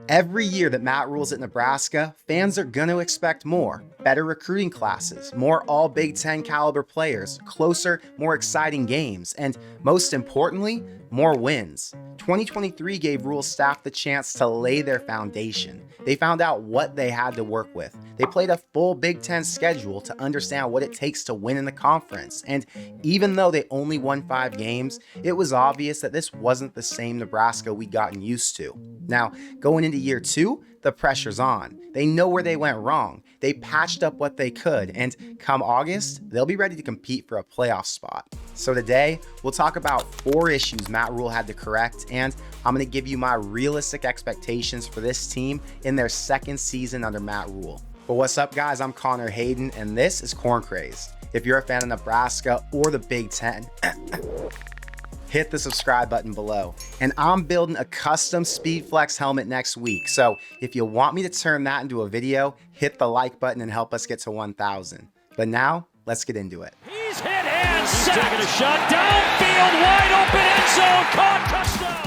Every year that Matt Rhule's at Nebraska, fans are going to expect more. Better recruiting classes, more all Big Ten caliber players, closer, more exciting games, and most importantly, more wins. 2023 gave Rhule's staff the chance to lay their foundation. They found out what they had to work with. They played a full Big Ten schedule to understand what it takes to win in the conference. And even though they only won 5 games, it was obvious that this wasn't the same Nebraska we'd gotten used to. Now, going into year 2, the pressure's on. They know where they went wrong. They patched up what they could, and come August, they'll be ready to compete for a playoff spot. So today, we'll talk about 4 issues Matt Rhule had to correct, and I'm going to give you my realistic expectations for this team in their second season under Matt Rhule. But what's up, guys? I'm Connor Hayden, and this is Corn Crazed. If you're a fan of Nebraska or the Big Ten, hit the subscribe button below. And I'm building a custom SpeedFlex helmet next week. So if you want me to turn that into a video, hit the like button and help us get to 1,000. But now, let's get into it. He's hit and he's taking a shot downfield, wide open end zone, caught, touchdown.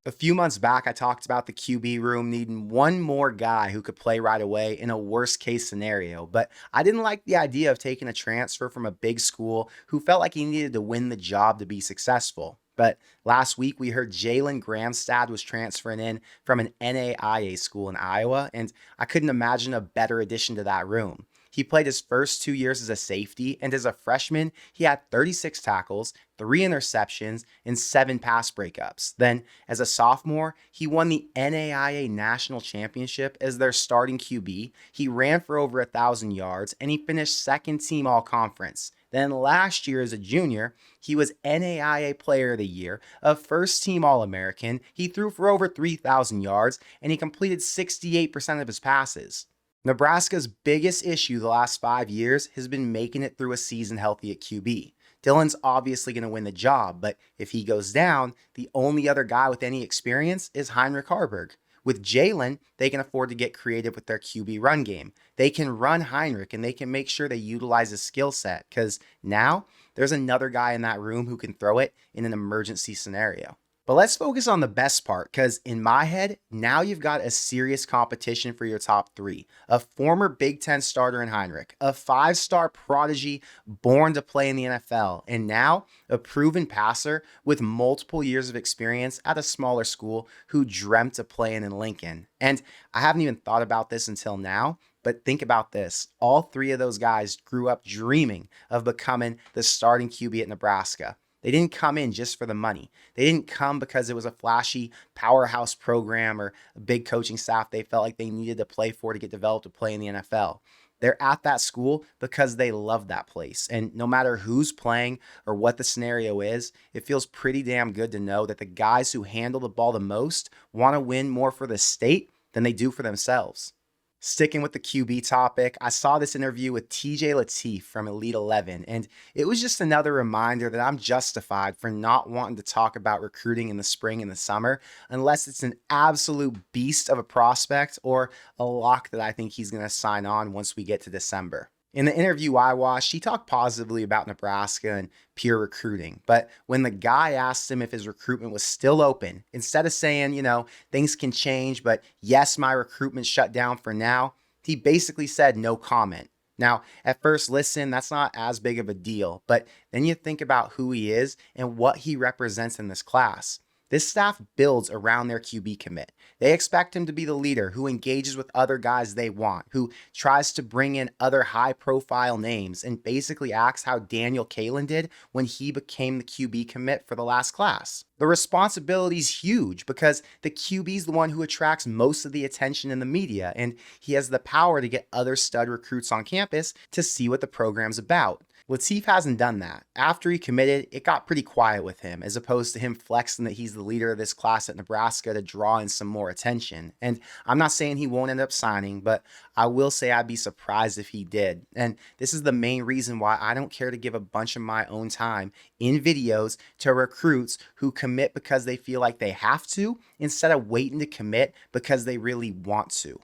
A few months back, I talked about the QB room needing one more guy who could play right away in a worst case scenario, but I didn't like the idea of taking a transfer from a big school who felt like he needed to win the job to be successful. But last week, we heard Jalen Gramstad was transferring in from an NAIA school in Iowa, and I couldn't imagine a better addition to that room. He played his first 2 years as a safety, and as a freshman, he had 36 tackles, 3 interceptions, and 7 pass breakups. Then, as a sophomore, he won the NAIA National Championship as their starting QB. He ran for over 1,000 yards, and he finished second team all-conference. Then last year as a junior, he was NAIA Player of the Year, a first-team All-American. He threw for over 3,000 yards, and he completed 68% of his passes. Nebraska's biggest issue the last 5 years has been making it through a season healthy at QB. Dylan's obviously going to win the job, but if he goes down, the only other guy with any experience is Heinrich Haarberg. With Jalen, they can afford to get creative with their QB run game. They can run Heinrich, and they can make sure they utilize his skill set, because now there's another guy in that room who can throw it in an emergency scenario. But let's focus on the best part, because in my head, now you've got a serious competition for your top 3. A former Big Ten starter in Heinrich, a 5-star prodigy born to play in the NFL, and now a proven passer with multiple years of experience at a smaller school who dreamt of playing in Lincoln. And I haven't even thought about this until now, but think about this. All 3 of those guys grew up dreaming of becoming the starting QB at Nebraska. They didn't come in just for the money. They didn't come because it was a flashy powerhouse program or a big coaching staff they felt like they needed to play for to get developed to play in the NFL. They're at that school because they love that place. And no matter who's playing or what the scenario is, it feels pretty damn good to know that the guys who handle the ball the most want to win more for the state than they do for themselves. Sticking with the QB topic, I saw this interview with TJ Lateef from Elite 11, and it was just another reminder that I'm justified for not wanting to talk about recruiting in the spring and the summer unless it's an absolute beast of a prospect or a lock that I think he's going to sign on once we get to December. In the interview I watched, he talked positively about Nebraska and pure recruiting. But when the guy asked him if his recruitment was still open, instead of saying, things can change, but yes, my recruitment's shut down for now, he basically said no comment. Now, at first listen, that's not as big of a deal, but then you think about who he is and what he represents in this class. This staff builds around their QB commit. They expect him to be the leader who engages with other guys they want, who tries to bring in other high-profile names, and basically acts how Daniel Kalen did when he became the QB commit for the last class. The responsibility's huge because the QB's the one who attracts most of the attention in the media, and he has the power to get other stud recruits on campus to see what the program's about. Lateef hasn't done that. After he committed, it got pretty quiet with him, as opposed to him flexing that he's the leader of this class at Nebraska to draw in some more attention. And I'm not saying he won't end up signing, but I will say I'd be surprised if he did. And this is the main reason why I don't care to give a bunch of my own time in videos to recruits who commit because they feel like they have to, instead of waiting to commit because they really want to.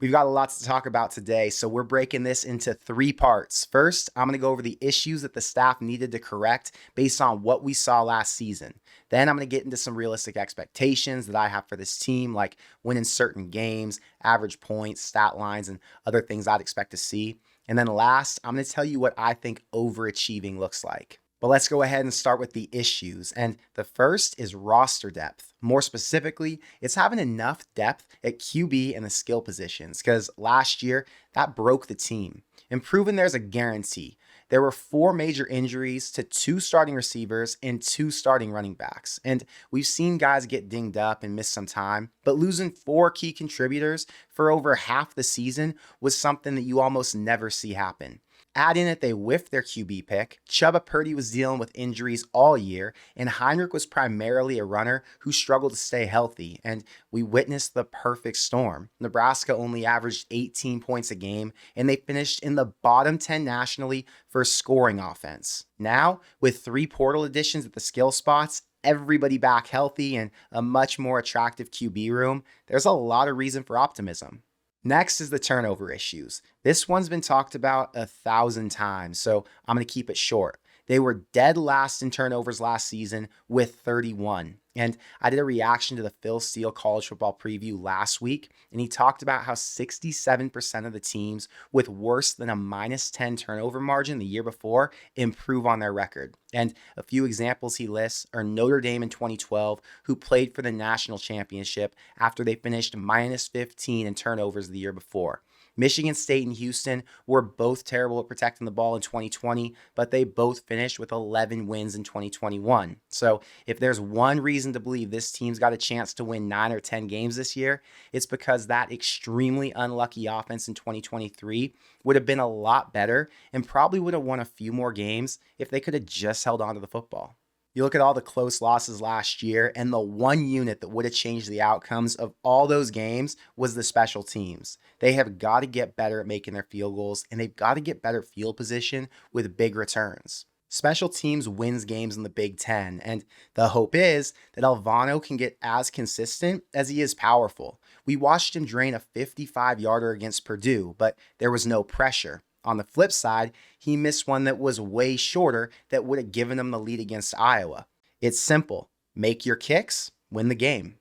We've got a lot to talk about today, so we're breaking this into 3 parts. First, I'm going to go over the issues that the staff needed to correct based on what we saw last season. Then I'm going to get into some realistic expectations that I have for this team, like winning certain games, average points, stat lines, and other things I'd expect to see. And then last, I'm going to tell you what I think overachieving looks like. But let's go ahead and start with the issues. And the first is roster depth. More specifically, it's having enough depth at QB and the skill positions, because last year that broke the team. Improving there's a guarantee. There were 4 major injuries to 2 starting receivers and 2 starting running backs. And we've seen guys get dinged up and miss some time, but losing 4 key contributors for over half the season was something that you almost never see happen. Add in that they whiffed their QB pick, Chuba Purdy was dealing with injuries all year, and Heinrich was primarily a runner who struggled to stay healthy, and we witnessed the perfect storm. Nebraska only averaged 18 points a game, and they finished in the bottom 10 nationally for scoring offense. Now, with 3 portal additions at the skill spots, everybody back healthy, and a much more attractive QB room, there's a lot of reason for optimism. Next is the turnover issues. This one's been talked about 1,000 times, so I'm going to keep it short. They were dead last in turnovers last season with 31. And I did a reaction to the Phil Steele college football preview last week, and he talked about how 67% of the teams with worse than a -10 turnover margin the year before improve on their record. And a few examples he lists are Notre Dame in 2012, who played for the national championship after they finished -15 in turnovers the year before. Michigan State and Houston were both terrible at protecting the ball in 2020, but they both finished with 11 wins in 2021. So if there's one reason to believe this team's got a chance to win 9 or 10 games this year, it's because that extremely unlucky offense in 2023 would have been a lot better and probably would have won a few more games if they could have just held on to the football. You look at all the close losses last year, and the one unit that would have changed the outcomes of all those games was the special teams. They have got to get better at making their field goals, and they've got to get better field position with big returns. Special teams wins games in the Big Ten, and the hope is that Alvano can get as consistent as he is powerful. We watched him drain a 55-yarder against Purdue, but there was no pressure. On the flip side, he missed one that was way shorter that would have given him the lead against Iowa. It's simple. Make your kicks, win the game.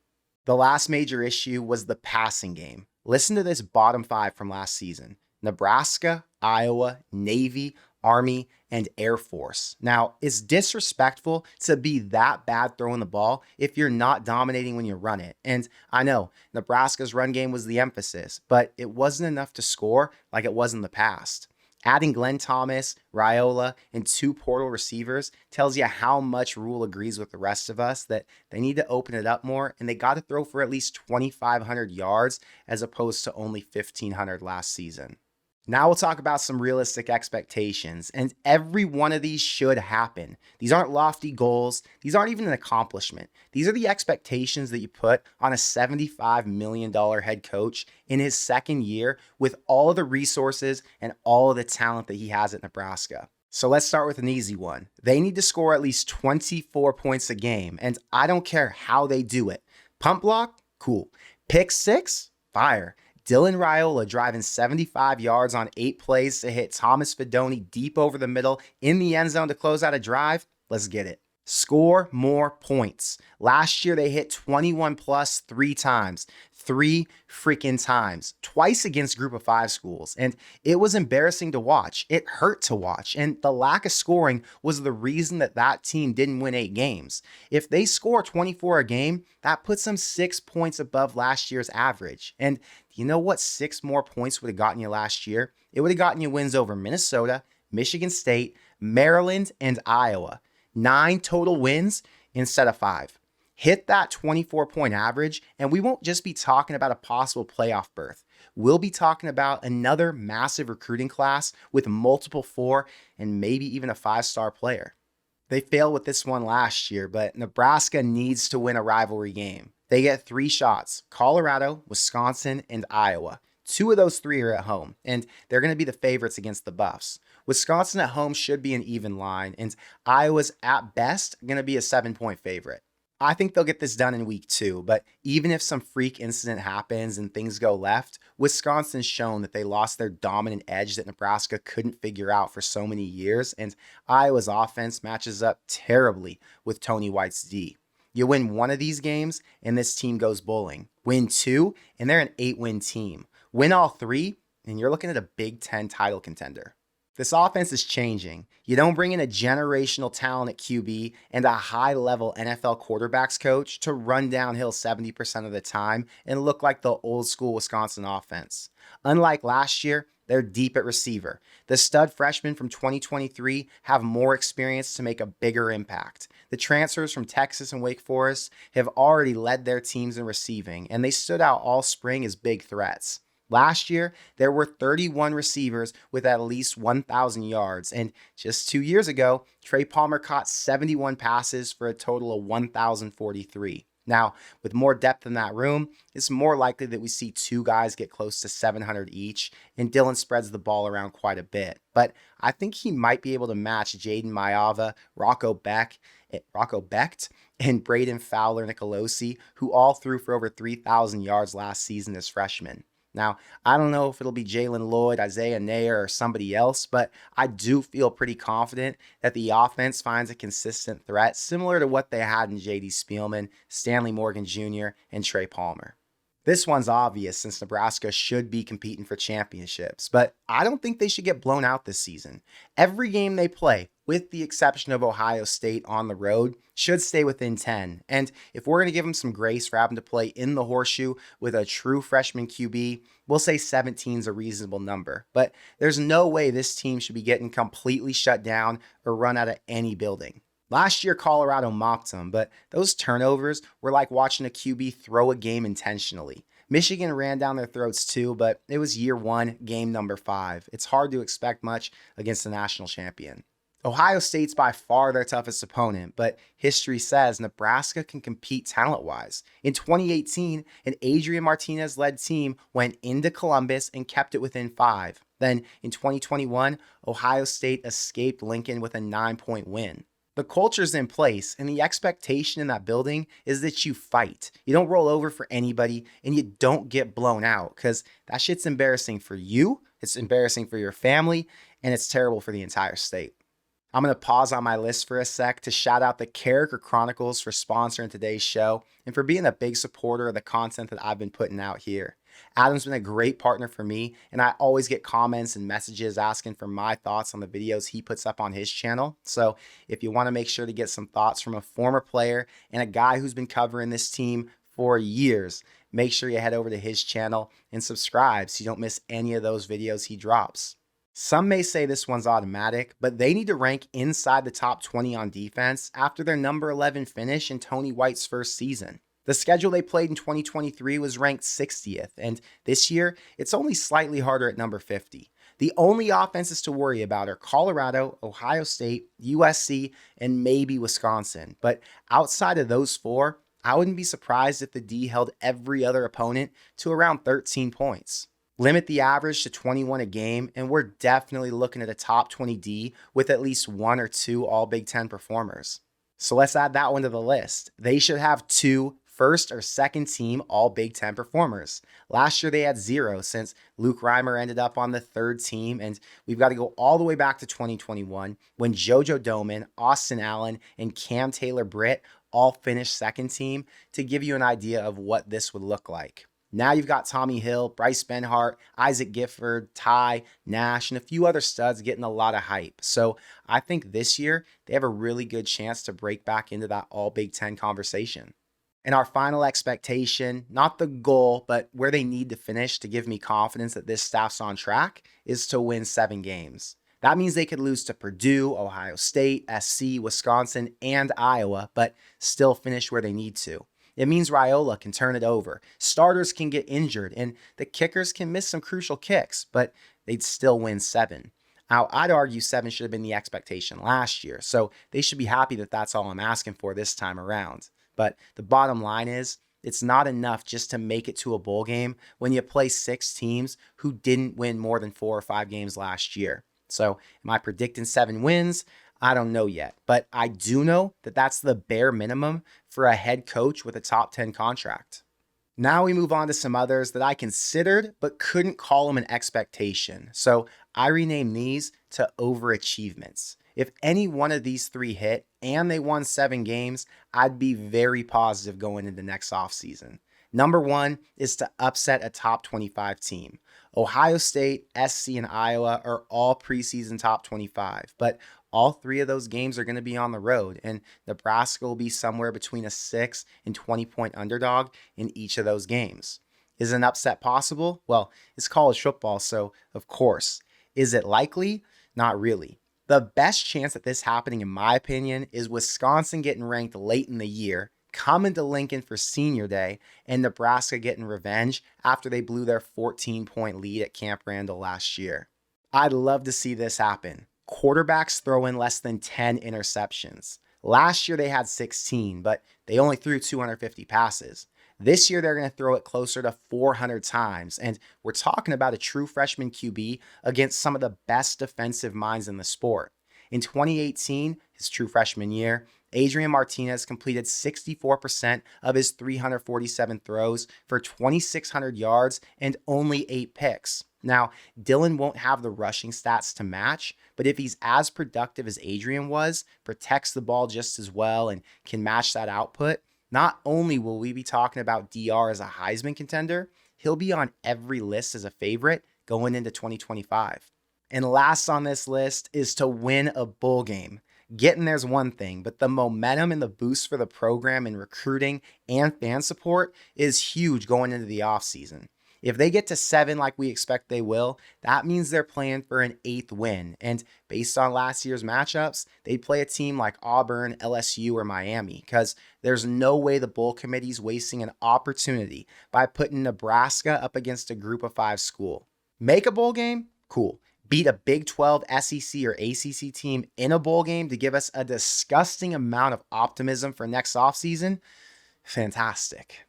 The last major issue was the passing game. Listen to this bottom 5 from last season: Nebraska, Iowa, Navy, Army, and Air Force. Now, it's disrespectful to be that bad throwing the ball if you're not dominating when you run it. And I know Nebraska's run game was the emphasis, but it wasn't enough to score like it was in the past. Adding Glenn Thomas, Rhule'S, and 2 portal receivers tells you how much Rhule agrees with the rest of us that they need to open it up more, and they got to throw for at least 2,500 yards as opposed to only 1,500 last season. Now we'll talk about some realistic expectations, and every one of these should happen. These aren't lofty goals. These aren't even an accomplishment. These are the expectations that you put on a $75 million head coach in his second year with all of the resources and all of the talent that he has at Nebraska. So let's start with an easy one. They need to score at least 24 points a game, and I don't care how they do it. Pump block? Cool. Pick 6? Fire. Dylan Rhule'S driving 75 yards on 8 plays to hit Thomas Fidone deep over the middle in the end zone to close out a drive. Let's get it. Score more points. Last year, they hit 21 plus 3 times. 3 freaking times. Twice against Group of 5 schools. And it was embarrassing to watch. It hurt to watch. And the lack of scoring was the reason that team didn't win 8 games. If they score 24 a game, that puts them 6 points above last year's average. And you know what 6 more points would have gotten you last year? It would have gotten you wins over Minnesota, Michigan State, Maryland, and Iowa. 9 total wins instead of 5. Hit that 24-point average, and we won't just be talking about a possible playoff berth. We'll be talking about another massive recruiting class with multiple 4 and maybe even a 5-star player. They failed with this one last year, but Nebraska needs to win a rivalry game. They get 3 shots: Colorado, Wisconsin, and Iowa. 2 of those 3 are at home, and they're going to be the favorites against the Buffs. Wisconsin at home should be an even line, and Iowa's at best going to be a 7-point favorite. I think they'll get this done in week 2, but even if some freak incident happens and things go left, Wisconsin's shown that they lost their dominant edge that Nebraska couldn't figure out for so many years, and Iowa's offense matches up terribly with Tony White's D. You win one of these games, and this team goes bowling. Win 2, and they're an 8-win team. Win all 3, and you're looking at a Big Ten title contender. This offense is changing. You don't bring in a generational talent at QB and a high-level NFL quarterbacks coach to run downhill 70% of the time and look like the old-school Wisconsin offense. Unlike last year, they're deep at receiver. The stud freshmen from 2023 have more experience to make a bigger impact. The transfers from Texas and Wake Forest have already led their teams in receiving, and they stood out all spring as big threats. Last year, there were 31 receivers with at least 1,000 yards, and just 2 years ago, Trey Palmer caught 71 passes for a total of 1,043. Now, with more depth in that room, it's more likely that we see 2 guys get close to 700 each, and Dylan spreads the ball around quite a bit. But I think he might be able to match Jaden Mayava, Rocco Becht, and Braden Fowler Nicolosi, who all threw for over 3,000 yards last season as freshmen. Now, I don't know if it'll be Jalen Lloyd, Isaiah Nair, or somebody else, but I do feel pretty confident that the offense finds a consistent threat similar to what they had in J.D. Spielman, Stanley Morgan Jr., and Trey Palmer. This one's obvious since Nebraska should be competing for championships, but I don't think they should get blown out this season. Every game they play, with the exception of Ohio State on the road, should stay within 10. And if we're going to give them some grace for having to play in the horseshoe with a true freshman QB, we'll say 17 is a reasonable number. But there's no way this team should be getting completely shut down or run out of any building. Last year, Colorado mopped them, but those turnovers were like watching a QB throw a game intentionally. Michigan ran down their throats too, but it was year 1, game number 5. It's hard to expect much against the national champion. Ohio State's by far their toughest opponent, but history says Nebraska can compete talent-wise. In 2018, an Adrian Martinez-led team went into Columbus and kept it within 5. Then in 2021, Ohio State escaped Lincoln with a 9-point win. The culture's in place, and the expectation in that building is that you fight. You don't roll over for anybody, and you don't get blown out, because that shit's embarrassing for you, it's embarrassing for your family, and it's terrible for the entire state. I'm going to pause on my list for a sec to shout out the Character Chronicles for sponsoring today's show and for being a big supporter of the content that I've been putting out here. Adam's been a great partner for me, and I always get comments and messages asking for my thoughts on the videos he puts up on his channel. So if you want to make sure to get some thoughts from a former player and a guy who's been covering this team for years, make sure you head over to his channel and subscribe so you don't miss any of those videos he drops. Some may say this one's automatic, but they need to rank inside the top 20 on defense after their number 11 finish in Tony White's first season. The schedule they played in 2023 was ranked 60th, and this year, it's only slightly harder at number 50. The only offenses to worry about are Colorado, Ohio State, USC, and maybe Wisconsin. But outside of those 4, I wouldn't be surprised if the D held every other opponent to around 13 points. Limit the average to 21 a game, and we're definitely looking at a top 20 D with at least 1 or 2 all Big Ten performers. So let's add that one to the list. They should have 2 first or second team all Big Ten performers. Last year they had 0 since Luke Reimer ended up on the 3rd team, and we've got to go all the way back to 2021 when JoJo Domann, Austin Allen, and Cam Taylor-Britt all finished second team to give you an idea of what this would look like. Now you've got Tommy Hill, Bryce Benhart, Isaac Gifford, Ty, Nash, and a few other studs getting a lot of hype. So I think this year they have a really good chance to break back into that all Big Ten conversation. And our final expectation, not the goal, but where they need to finish to give me confidence that this staff's on track, is to win 7 games. That means they could lose to Purdue, Ohio State, SC, Wisconsin, and Iowa, but still finish where they need to. It means Raiola can turn it over, starters can get injured, and the kickers can miss some crucial kicks, but they'd still win 7. Now, I'd argue 7 should have been the expectation last year, so they should be happy that that's all I'm asking for this time around. But the bottom line is, it's not enough just to make it to a bowl game when you play 6 teams who didn't win more than 4 or 5 games last year. So am I predicting 7 wins? I don't know yet, but I do know that that's the bare minimum for a head coach with a top 10 contract. Now we move on to some others that I considered but couldn't call them an expectation. So I renamed these to overachievements. If any one of these three hit and they won 7 games, I'd be very positive going into next offseason. Number one is to upset a top 25 team. Ohio State, SC, and Iowa are all preseason top 25, but all 3 of those games are going to be on the road, and Nebraska will be somewhere between a 6 and 20-point underdog in each of those games. Is an upset possible? Well, it's college football, so of course. Is it likely? Not really. The best chance at this happening, in my opinion, is Wisconsin getting ranked late in the year, coming to Lincoln for senior day, and Nebraska getting revenge after they blew their 14-point lead at Camp Randall last year. I'd love to see this happen. Quarterbacks throw in less than 10 interceptions. Last year they had 16, but they only threw 250 passes. This year they're going to throw it closer to 400 times, and we're talking about a true freshman QB against some of the best defensive minds in the sport. In 2018, his true freshman year, Adrian Martinez completed 64% of his 347 throws for 2,600 yards and only 8 picks. Now, Dylan won't have the rushing stats to match, but if he's as productive as Adrian was, protects the ball just as well, and can match that output, not only will we be talking about DR as a Heisman contender, he'll be on every list as a favorite going into 2025. And last on this list is to win a bowl game. Getting there's one thing, but the momentum and the boost for the program in recruiting and fan support is huge going into the offseason. If they get to 7 like we expect they will, that means they're playing for an 8th win. And based on last year's matchups, they'd play a team like Auburn, LSU, or Miami, because there's no way the bowl committee's wasting an opportunity by putting Nebraska up against a group of 5 school. Make a bowl game? Cool. Beat a Big 12, SEC, or ACC team in a bowl game to give us a disgusting amount of optimism for next offseason? Fantastic.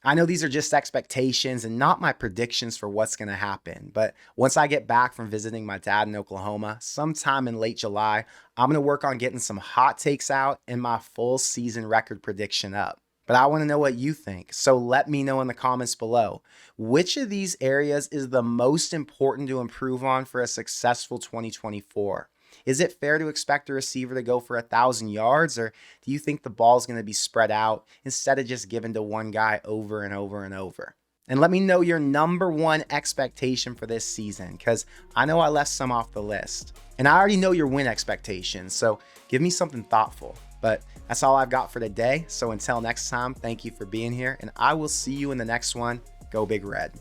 I know these are just expectations and not my predictions for what's going to happen, but once I get back from visiting my dad in Oklahoma, sometime in late July, I'm going to work on getting some hot takes out and my full season record prediction up. But I want to know what you think, so let me know in the comments below. Which of these areas is the most important to improve on for a successful 2024? Is it fair to expect a receiver to go for 1,000 yards, or do you think the ball is going to be spread out instead of just given to one guy over and over and over? And let me know your number one expectation for this season, because I know I left some off the list. And I already know your win expectations, so give me something thoughtful. But that's all I've got for today. So until next time, thank you for being here, and I will see you in the next one. Go Big Red.